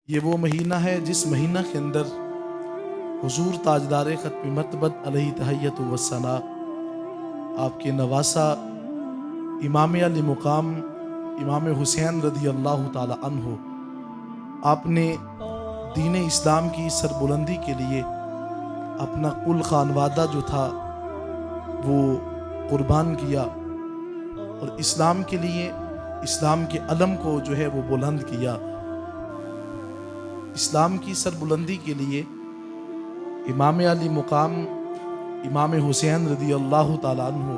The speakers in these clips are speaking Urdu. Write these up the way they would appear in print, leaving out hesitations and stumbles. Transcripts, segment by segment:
یہ وہ مہینہ ہے جس مہینہ کے اندر حضور تاجدار ختم مرتبت علیہ تحیت و ثنا آپ کے نواسا امام علی مقام امام حسین رضی اللہ تعالی عنہ آپ نے دین اسلام کی سربلندی کے لیے اپنا کل خانوادہ جو تھا وہ قربان کیا اور اسلام کے لیے اسلام کے علم کو جو ہے وہ بلند کیا۔ اسلام کی سربلندی کے لیے امام علی مقام امام حسین رضی اللہ تعالیٰ عنہ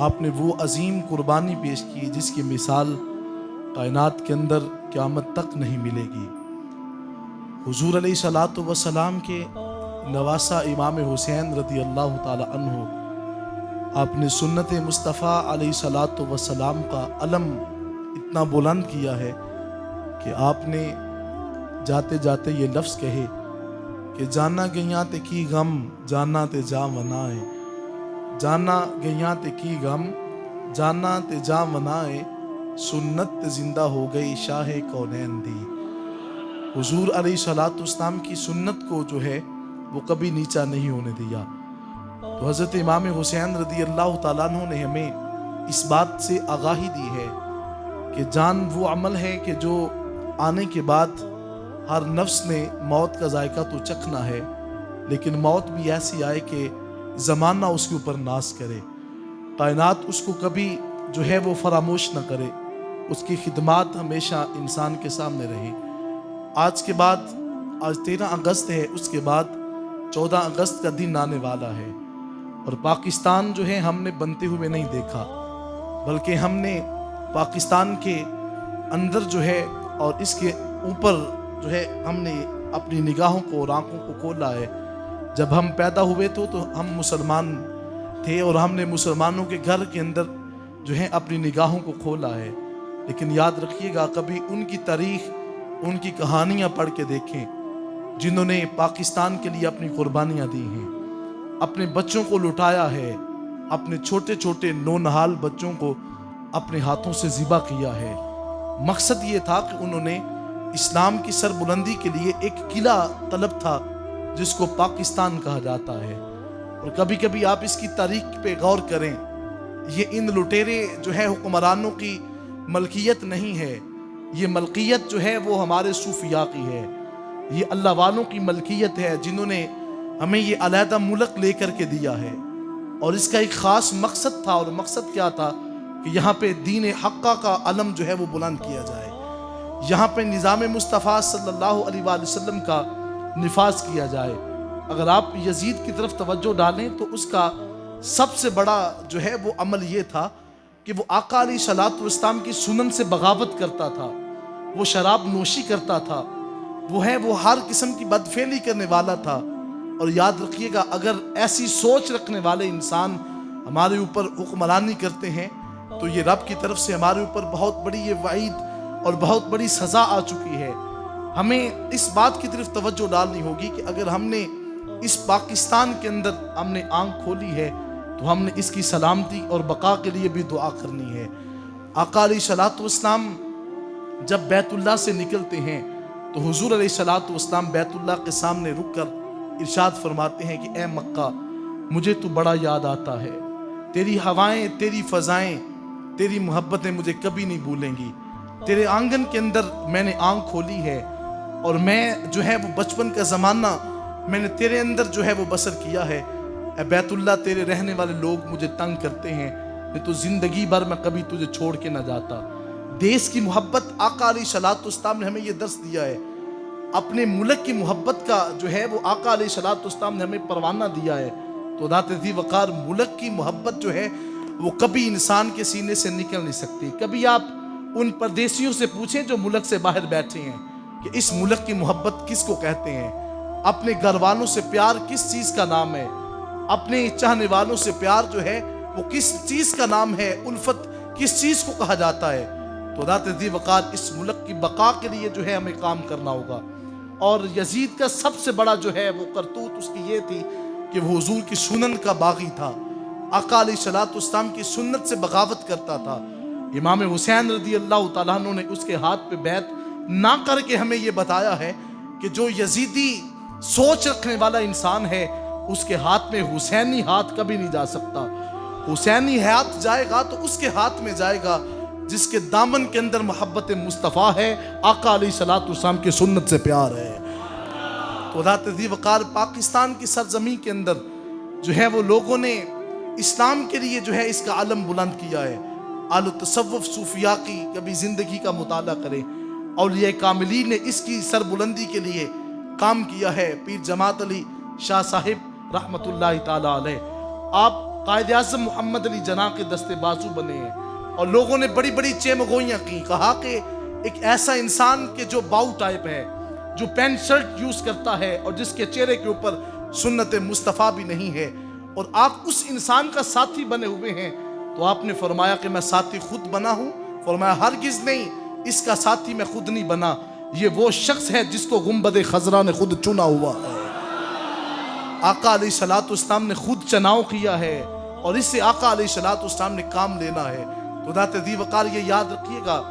آپ نے وہ عظیم قربانی پیش کی جس کی مثال کائنات کے اندر قیامت تک نہیں ملے گی۔ حضور علیہ الصلوۃ والسلام کے نواسا امام حسین رضی اللہ تعالیٰ عنہ آپ نے سنت مصطفیٰ علیہ الصلوۃ والسلام کا علم اتنا بلند کیا ہے کہ آپ نے جاتے جاتے یہ لفظ کہے کہ جانا گیاں تے کی غم جانا تے جا منائے، جانا گیاں تے کی غم جانا تے جا منائے، سنت تے زندہ ہو گئی شاہ کونین دی۔ حضور علیہ الصلوۃ والسلام کی سنت کو جو ہے وہ کبھی نیچا نہیں ہونے دیا۔ تو حضرت امام حسین رضی اللہ تعالیٰ عنہ نے ہمیں اس بات سے آگاہی دی ہے کہ جان وہ عمل ہے کہ جو آنے کے بعد ہر نفس نے موت کا ذائقہ تو چکھنا ہے، لیکن موت بھی ایسی آئے کہ زمانہ اس کے اوپر ناز کرے، کائنات اس کو کبھی جو ہے وہ فراموش نہ کرے، اس کی خدمات ہمیشہ انسان کے سامنے رہے۔ آج کے بعد آج 13 اگست ہے، اس کے بعد 14 اگست کا دن آنے والا ہے، اور پاکستان جو ہے ہم نے بنتے ہوئے نہیں دیکھا، بلکہ ہم نے پاکستان کے اندر جو ہے اور اس کے اوپر جو ہے ہم نے اپنی نگاہوں کو اور آنکھوں کو کھولا ہے۔ جب ہم پیدا ہوئے تو ہم مسلمان تھے اور ہم نے مسلمانوں کے گھر کے اندر جو ہے اپنی نگاہوں کو کھولا ہے، لیکن یاد رکھیے گا کبھی ان کی تاریخ ان کی کہانیاں پڑھ کے دیکھیں جنہوں نے پاکستان کے لیے اپنی قربانیاں دی ہیں، اپنے بچوں کو لٹایا ہے، اپنے چھوٹے چھوٹے نونہال بچوں کو اپنے ہاتھوں سے ذبح کیا ہے۔ مقصد یہ تھا کہ انہوں نے اسلام کی سربلندی کے لیے ایک قلعہ طلب تھا جس کو پاکستان کہا جاتا ہے۔ اور کبھی کبھی آپ اس کی تاریخ پہ غور کریں، یہ ان لٹیرے جو ہے حکمرانوں کی ملکیت نہیں ہے، یہ ملکیت جو ہے وہ ہمارے صوفیاء کی ہے، یہ اللہ والوں کی ملکیت ہے جنہوں نے ہمیں یہ علیحدہ ملک لے کر کے دیا ہے۔ اور اس کا ایک خاص مقصد تھا، اور مقصد کیا تھا کہ یہاں پہ دین حقہ کا علم جو ہے وہ بلند کیا جائے، یہاں پہ نظام مصطفیٰ صلی اللہ علیہ وآلہ وسلم کا نفاذ کیا جائے۔ اگر آپ یزید کی طرف توجہ ڈالیں تو اس کا سب سے بڑا جو ہے وہ عمل یہ تھا کہ وہ آقا علیہ الصلوۃ والسلام کی سنن سے بغاوت کرتا تھا، وہ شراب نوشی کرتا تھا، وہ ہر قسم کی بدفعلی کرنے والا تھا۔ اور یاد رکھیے گا اگر ایسی سوچ رکھنے والے انسان ہمارے اوپر حکمرانی کرتے ہیں تو یہ رب کی طرف سے ہمارے اوپر بہت بڑی یہ وعید اور بہت بڑی سزا آ چکی ہے۔ ہمیں اس بات کی طرف توجہ ڈالنی ہوگی کہ اگر ہم نے اس پاکستان کے اندر ہم نے آنکھ کھولی ہے تو ہم نے اس کی سلامتی اور بقا کے لیے بھی دعا کرنی ہے۔ آقا علیہ الصلوۃ والسلام جب بیت اللہ سے نکلتے ہیں تو حضور علیہ الصلوۃ والسلام بیت اللہ کے سامنے رک کر ارشاد فرماتے ہیں کہ اے مکہ مجھے تو بڑا یاد آتا ہے، تیری ہوائیں تیری فضائیں تیری محبتیں مجھے کبھی نہیں بھولیں گی۔ تیرے آنگن کے اندر میں نے آنکھ کھولی ہے اور میں جو ہے وہ بچپن کا زمانہ میں نے تیرے اندر جو ہے وہ بسر کیا ہے۔ اے بیت اللہ تیرے رہنے والے لوگ مجھے تنگ کرتے ہیں، نہیں تو زندگی بھر میں کبھی تجھے چھوڑ کے نہ جاتا۔ دیس کی محبت آقا علیہ الصلوۃ والسلام نے ہمیں یہ درس دیا ہے، اپنے ملک کی محبت کا جو ہے وہ آقا علیہ الصلوۃ والسلام نے ہمیں پروانہ دیا ہے۔ تو ذات ذی وقار ملک کی محبت جو ہے وہ کبھی انسان کے سینے سے نکل نہیں سکتی۔ کبھی آپ ان پردیسیوں سے پوچھیں جو ملک سے باہر بیٹھے ہیں کہ اس ملک کی محبت کس کو کہتے ہیں، اپنے گھر والوں سے پیار کس چیز کا نام ہے، اپنے چاہنے والوں سے پیار جو ہے وہ کس چیز کا نام ہے، الفت کس چیز کو کہا جاتا ہے۔ تو ذات ذی وقار اس ملک کی بقا کے لیے جو ہے ہمیں کام کرنا ہوگا۔ اور یزید کا سب سے بڑا جو ہے وہ کرتوت اس کی یہ تھی کہ وہ حضور کی سنن کا باغی تھا، آقا علیہ الصلوۃ والسلام کی سنت سے بغاوت کرتا تھا۔ امام حسین رضی اللہ تعالیٰ عنہ نے اس کے ہاتھ پہ بیعت نہ کر کے ہمیں یہ بتایا ہے کہ جو یزیدی سوچ رکھنے والا انسان ہے اس کے ہاتھ میں حسینی ہاتھ کبھی نہیں جا سکتا. حسینی ہاتھ جائے گا تو اس کے ہاتھ میں جائے گا جس کے دامن کے اندر محبت مصطفیٰ ہے، آقا علیہ الصلوۃ والسلام کی سنت سے پیار ہے. تو ذات ذی وقار پاکستان کی سرزمین کے اندر جو ہے وہ لوگوں نے اسلام کے لیے جو ہے اس کا علم بلند کیا ہے. اہل تصوف صوفیاء کی کبھی زندگی کا مطالعہ کریں، اولیاء کاملین نے اس کی سربلندی کے لیے کام کیا ہے. پیر جماعت علی شاہ صاحب رحمت اللہ تعالی علیہ، آپ قائد اعظم محمد علی جناح کے دستے بازو بنے ہیں، اور لوگوں نے بڑی بڑی چیمگوئیاں کی، کہا کہ ایک ایسا انسان کہ جو باؤ ٹائپ ہے، جو پینٹ شرٹ یوز کرتا ہے اور جس کے چہرے کے اوپر سنت مصطفیٰ بھی نہیں ہے، اور آپ اس انسان کا ساتھی بنے ہوئے ہیں. تو آپ نے فرمایا کہ میں ساتھی خود بنا ہوں؟ فرمایا ہرگز نہیں، اس کا ساتھی میں خود نہیں بنا، یہ وہ شخص ہے جس کو گنبد خضرا نے خود چنا ہوا ہے. آقا علیہ الصلوۃ والسلام نے خود چناؤ کیا ہے، اور اس سے آقا علیہ الصلوۃ والسلام نے کام لینا ہے. تو ذات ذی وقار یہ یاد رکھیے گا،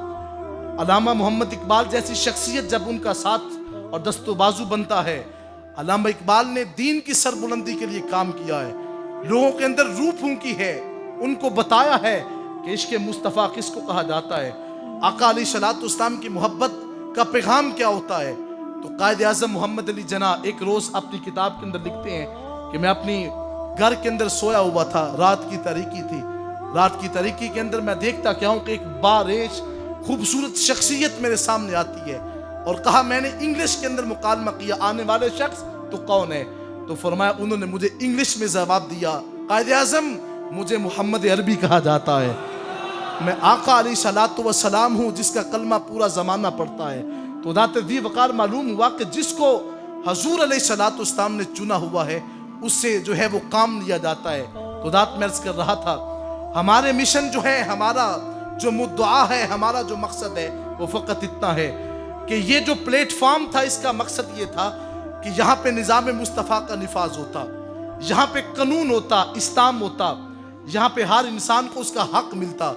علامہ محمد اقبال جیسی شخصیت جب ان کا ساتھ اور دست و بازو بنتا ہے، علامہ اقبال نے دین کی سربلندی کے لیے کام کیا ہے، لوگوں کے اندر روح پھونکی ہے، ان کو بتایا ہے کہ عشق مصطفیٰ کس کو کہا جاتا ہے، آقا علیہ الصلوۃ والسلام کی محبت کا پیغام کیا ہوتا ہے. تو قائد اعظم محمد علی جناح ایک روز اپنی کتاب کے اندر لکھتے ہیں کہ میں اپنی گھر کے اندر سویا ہوا تھا، رات کی تاریکی تھی، رات کی تاریکی کے اندر میں دیکھتا کیا ہوں کہ ایک باریش خوبصورت شخصیت میرے سامنے آتی ہے، اور کہا میں نے انگلش کے اندر مکالمہ کیا، آنے والے شخص تو کون ہے؟ تو فرمایا انہوں نے مجھے انگلش میں جواب دیا، قائد اعظم مجھے محمد عربی کہا جاتا ہے، میں آقا علیہ الصلوۃ والسلام ہوں جس کا کلمہ پورا زمانہ پڑھتا ہے. تو ذات ذی وقار معلوم ہوا کہ جس کو حضور علیہ الصلوۃ والسلام نے چنا ہوا ہے اس سے جو ہے وہ کام لیا جاتا ہے. تو ذات میں عرض کر رہا تھا، ہمارے مشن جو ہے، ہمارا جو مدعا ہے، ہمارا جو مقصد ہے وہ فقط اتنا ہے کہ یہ جو پلیٹ فارم تھا اس کا مقصد یہ تھا کہ یہاں پہ نظام مصطفیٰ کا نفاذ ہوتا، یہاں پہ قانون ہوتا، اسلام ہوتا، یہاں پہ ہر انسان کو اس کا حق ملتا.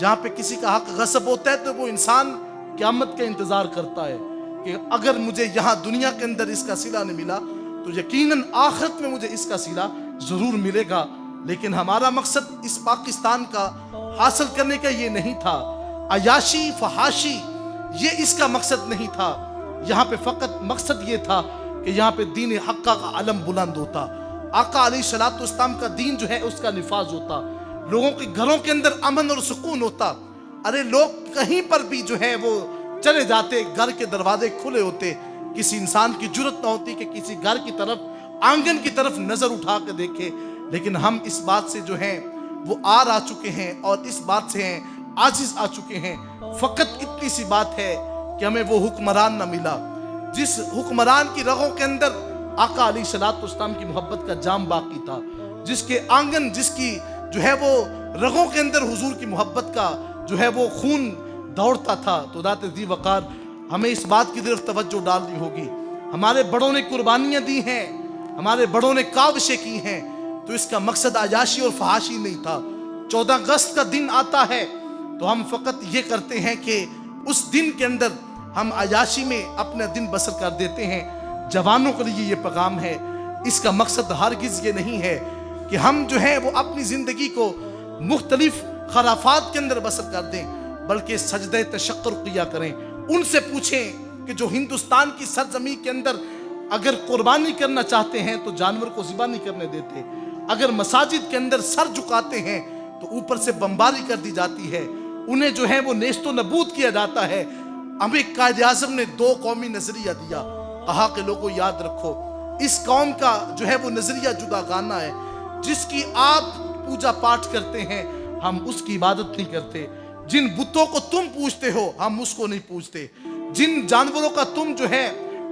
یہاں پہ کسی کا حق غصب ہوتا ہے تو وہ انسان قیامت کا انتظار کرتا ہے کہ اگر مجھے یہاں دنیا کے اندر اس کا صلہ نہیں ملا تو یقیناً آخرت میں مجھے اس کا صلہ ضرور ملے گا. لیکن ہمارا مقصد اس پاکستان کا حاصل کرنے کا یہ نہیں تھا، عیاشی فحاشی یہ اس کا مقصد نہیں تھا. یہاں پہ فقط مقصد یہ تھا کہ یہاں پہ دین حق کا علم بلند ہوتا، آقا علیہ الصلوۃ والسلام کا دین جو ہے اس کا نفاذ ہوتا، لوگوں کے گھروں کے اندر امن اور سکون ہوتا. ارے لوگ کہیں پر بھی جو ہے وہ چلے جاتے، گھر کے دروازے کھلے ہوتے، کسی انسان کی جرت نہ ہوتی کہ کسی گھر کی طرف، آنگن کی طرف نظر اٹھا کے دیکھے. لیکن ہم اس بات سے جو ہیں وہ آ چکے ہیں اور اس بات سے ہیں عاجز آ چکے ہیں. فقط اتنی سی بات ہے کہ ہمیں وہ حکمران نہ ملا جس حکمران کی رگوں کے اندر آقا علیہ الصلوۃ والسلام کی محبت کا جام باقی تھا، جس کے آنگن، جس کی جو ہے وہ رگوں کے اندر حضور کی محبت کا جو ہے وہ خون دوڑتا تھا. تو ذات ذی وقار ہمیں اس بات کی طرف توجہ ڈالنی ہوگی. ہمارے بڑوں نے قربانیاں دی ہیں، ہمارے بڑوں نے کاوشیں کی ہیں، تو اس کا مقصد عیاشی اور فحاشی نہیں تھا. 14 اگست کا دن آتا ہے تو ہم فقط یہ کرتے ہیں کہ اس دن کے اندر ہم عیاشی میں اپنا دن بسر کر دیتے ہیں. جوانوں کے لیے یہ پیغام ہے، اس کا مقصد ہرگز یہ نہیں ہے کہ ہم جو ہے وہ اپنی زندگی کو مختلف خرافات کے اندر بسر کر دیں، بلکہ سجدہ تشکر کیا کریں. ان سے پوچھیں کہ جو ہندوستان کی سرزمین کے اندر اگر قربانی کرنا چاہتے ہیں تو جانور کو ذبح نہیں کرنے دیتے، اگر مساجد کے اندر سر جھکاتے ہیں تو اوپر سے بمباری کر دی جاتی ہے، انہیں جو ہے وہ نیست و نبود کیا جاتا ہے. ہمیں قائد اعظم نے 2 قومی نظریہ دیا، کہا کہ لوگوں یاد رکھو اس قوم کا جو ہے وہ نظریہ جداگانہ ہے، جس کی آپ پوجا پاٹ کرتے ہیں ہم اس کی عبادت نہیں کرتے، جن بتوں کو تم پوجتے ہو ہم اس کو نہیں پوجتے، جن جانوروں کا تم جو ہے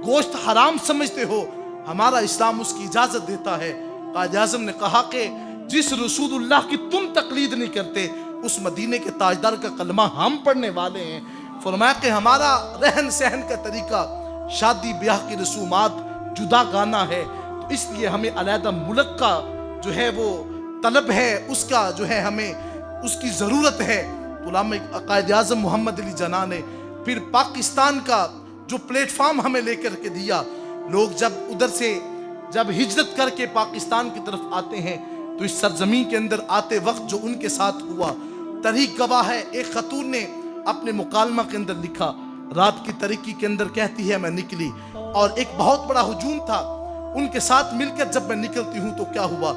گوشت حرام سمجھتے ہو ہمارا اسلام اس کی اجازت دیتا ہے. قائد اعظم نے کہا کہ جس رسول اللہ کی تم تقلید نہیں کرتے اس مدینے کے تاجدار کا کلمہ ہم پڑھنے والے ہیں. فرمایا کہ ہمارا رہن سہن کا طریقہ، شادی بیاہ کی رسومات جدا گانا ہے، تو اس لیے ہمیں علیحدہ ملک کا جو ہے وہ طلب ہے، اس کا جو ہے ہمیں اس کی ضرورت ہے. علامہ قائد اعظم محمد علی جناح نے پھر پاکستان کا جو پلیٹ فارم ہمیں لے کر کے دیا، لوگ جب ادھر سے جب ہجرت کر کے پاکستان کی طرف آتے ہیں تو اس سرزمین کے اندر آتے وقت جو ان کے ساتھ ہوا، تاریخ گواہ ہے۔ ایک خاتون نے اپنے مکالمہ کے اندر لکھا، رات کی تاریکی کے اندر کہتی ہے میں نکلی اور ایک بہت بڑا ہجوم تھا، ان کے ساتھ مل کر جب میں نکلتی ہوں تو کیا ہوا،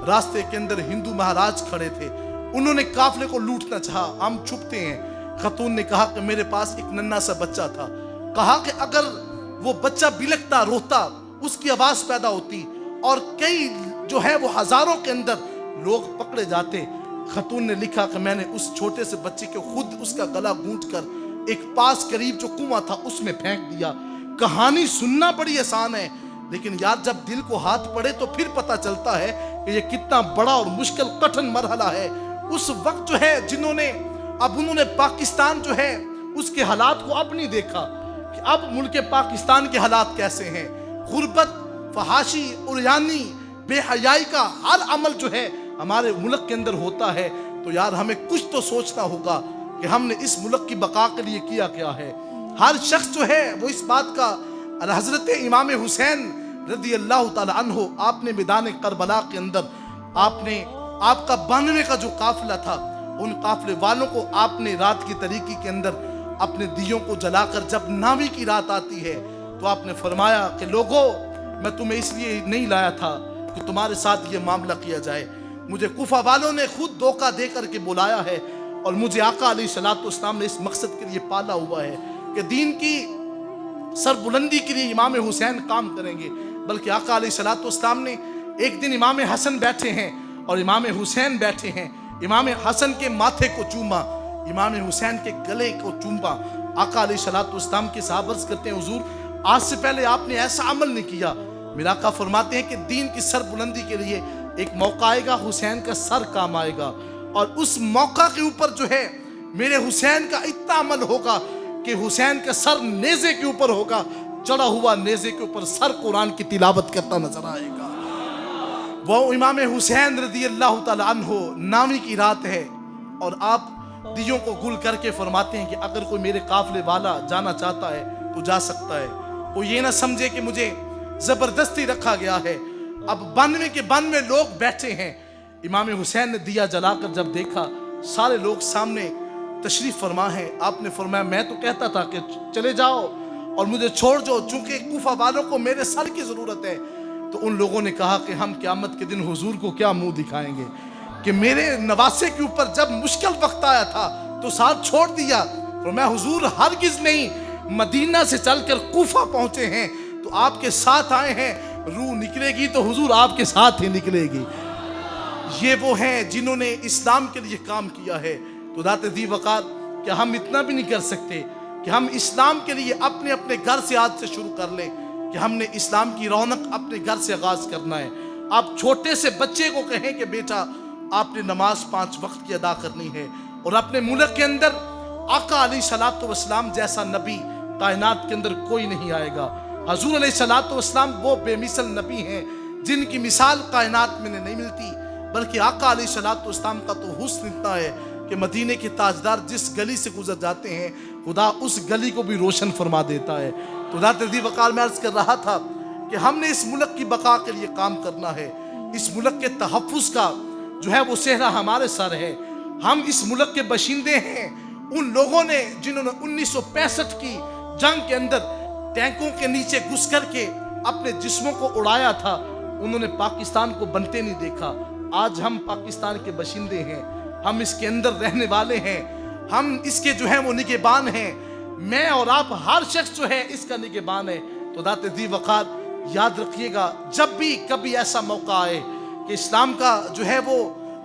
راستے کے اندر ہندو مہاراج کھڑے تھے، انہوں نے قافلے کو لوٹنا چاہا، ہم چھپتے ہیں۔ خاتون نے کہا کہ میرے پاس ایک ننھا سا بچہ تھا، کہا کہ اگر وہ بچہ بلکتا روتا اس کی آواز پیدا ہوتی اور کئی جو ہے وہ ہزاروں کے اندر لوگ پکڑے جاتے۔ خاتون نے لکھا کہ میں نے اس چھوٹے سے بچے کے خود اس کا گلا گھونٹ کر ایک پاس قریب جو کنواں تھا اس میں پھینک دیا۔ کہانی سننا بڑی آسان ہے، لیکن یار جب دل کو ہاتھ پڑے تو پھر پتہ چلتا ہے کہ یہ کتنا بڑا اور مشکل کٹھن مرحلہ ہے۔ اس وقت جو ہے انہوں نے پاکستان جو ہے اس کے حالات کو اب نہیں دیکھا کہ اب ملک پاکستان کے حالات کیسے ہیں۔ غربت، فحاشی، عریانی، بے حیائی کا ہر عمل جو ہے ہمارے ملک کے اندر ہوتا ہے، تو یار ہمیں کچھ تو سوچنا ہوگا کہ ہم نے اس ملک کی بقا کے لیے کیا ہے۔ ہر شخص جو ہے وہ اس بات کا، حضرت امام حسین رضی اللہ تعالی عنہ، آپ نے میدان کربلا کے اندر آپ کا 92 کا جو قافلہ تھا، ان قافلے والوں کو آپ نے رات کی تاریکی کے اندر اپنے دیوں کو جلا کر جب ناوی کی رات آتی ہے تو آپ نے فرمایا کہ لوگو میں تمہیں اس لیے نہیں لایا تھا کہ تمہارے ساتھ یہ معاملہ کیا جائے، مجھے کوفہ والوں نے خود دھوکہ دے کر کے بلایا ہے اور مجھے آقا علیہ الصلوۃ والسلام نے اس مقصد کے لیے پالا ہوا ہے کہ دین کی سربلندی کے لیے امام حسین کام کریں گے۔ بلکہ آقا علیہ الصلوۃ والسلام نے ایک دن امام حسن بیٹھے ہیں اور امام حسین بیٹھے ہیں، امام حسن کے ماتھے کو چوما، امام حسین کے گلے کو چوما۔ آقا علیہ الصلوۃ والسلام کے صحابہ عرض کرتے ہیں حضور آج سے پہلے آپ نے ایسا عمل نہیں کیا۔ میرا آقا فرماتے ہیں کہ دین کی سربلندی کے لیے ایک موقع آئے گا، حسین کا سر کام آئے گا، اور اس موقع کے اوپر جو ہے میرے حسین کا اتنا عمل ہوگا کہ حسین کا سر نیزے کے اوپر ہوگا، چڑھا ہوا نیزے کے اوپر سر قرآن کی تلاوت کرتا نظر آئے گا۔ وہ امام حسین رضی اللہ تعالی عنہ، نامی کی رات ہے اور آپ دیوں کو گل کر کے فرماتے ہیں کہ اگر کوئی میرے قافلے والا جانا چاہتا ہے تو جا سکتا ہے، کوئی یہ نہ سمجھے کہ مجھے زبردستی رکھا گیا ہے۔ اب 92 کے 92 لوگ بیٹھے ہیں، امام حسین نے دیا جلا کر جب دیکھا سارے لوگ سامنے تشریف فرما ہے، آپ نے فرمایا میں تو کہتا تھا کہ چلے جاؤ اور مجھے چھوڑ جاؤ، چونکہ کوفہ والوں کو میرے سر کی ضرورت ہے۔ تو ان لوگوں نے کہا کہ ہم قیامت کے دن حضور کو کیا منہ دکھائیں گے کہ میرے نواسے کے اوپر جب مشکل وقت آیا تھا تو ساتھ چھوڑ دیا۔ فرمایا حضور ہرگز نہیں، مدینہ سے چل کر کوفہ پہنچے ہیں تو آپ کے ساتھ آئے ہیں، روح نکلے گی تو حضور آپ کے ساتھ ہی نکلے گی۔ یہ وہ ہیں جنہوں نے اسلام کے لیے کام کیا ہے۔ تو ذات ذی وقار کیا ہم اتنا بھی نہیں کر سکتے کہ ہم اسلام کے لیے اپنے اپنے گھر سے آج سے شروع کر لیں کہ ہم نے اسلام کی رونق اپنے گھر سے آغاز کرنا ہے۔ آپ چھوٹے سے بچے کو کہیں کہ بیٹا آپ نے نماز 5 وقت کی ادا کرنی ہے، اور اپنے ملک کے اندر آقا علیہ الصلوۃ والسلام جیسا نبی کائنات کے اندر کوئی نہیں آئے گا۔ حضور علیہ الصلوۃ والسلام وہ بے مثل نبی ہیں جن کی مثال کائنات میں نہیں ملتی، بلکہ آقا علیہ الصلوۃ والسلام کا تو حسن اتنا ہے کہ مدینے کے تاجدار جس گلی سے گزر جاتے ہیں خدا اس گلی کو بھی روشن فرما دیتا ہے۔ تو ذات ذی وقار میں عرض کر رہا تھا کہ ہم نے اس ملک کی بقا کے لیے کام کرنا ہے، اس ملک کے تحفظ کا جو ہے وہ صحرا ہمارے سر ہے۔ ہم اس ملک کے باشندے ہیں، ان لوگوں نے جنہوں نے 1965 کی جنگ کے اندر ٹینکوں کے نیچے گھس کر کے اپنے جسموں کو اڑایا تھا، انہوں نے پاکستان کو بنتے نہیں دیکھا۔ آج ہم پاکستان کے باشندے ہیں، ہم اس کے اندر رہنے والے ہیں، ہم اس کے جو ہیں وہ نگہبان ہیں، میں اور آپ ہر شخص جو ہے اس کا نگہبان ہے۔ تو ذات ذی وقار یاد رکھیے گا جب بھی کبھی ایسا موقع آئے کہ اسلام کا جو ہے وہ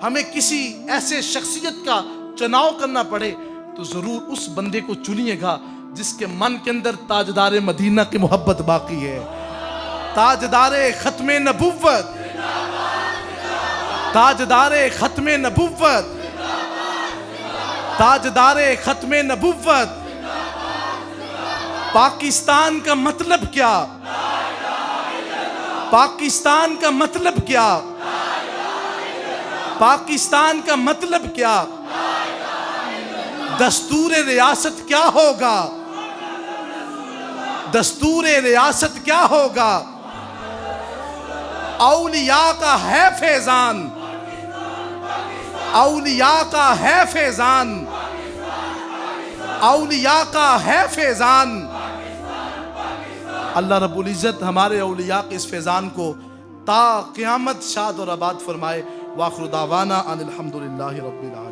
ہمیں کسی ایسے شخصیت کا چناؤ کرنا پڑے تو ضرور اس بندے کو چنیے گا جس کے من کے اندر تاجدار مدینہ کی محبت باقی ہے، تاجدار ختم نبوت، تاجدار ختم نبوت، تاجدار ختم نبوت۔ پاکستان کا مطلب کیا؟ پاکستان کا مطلب کیا؟ پاکستان کا مطلب کیا؟ دستور ریاست کیا ہوگا؟ دستور ریاست کیا ہوگا؟ اولیاء کا ہے فیضان، اولیاء کا ہے فیضان، اولیاء کا ہے فیضان۔ اللہ رب العزت ہمارے اولیاء کے اس فیضان کو تا قیامت شاد اور آباد فرمائے۔ وآخر دعوانا ان الحمدللہ رب العالمین۔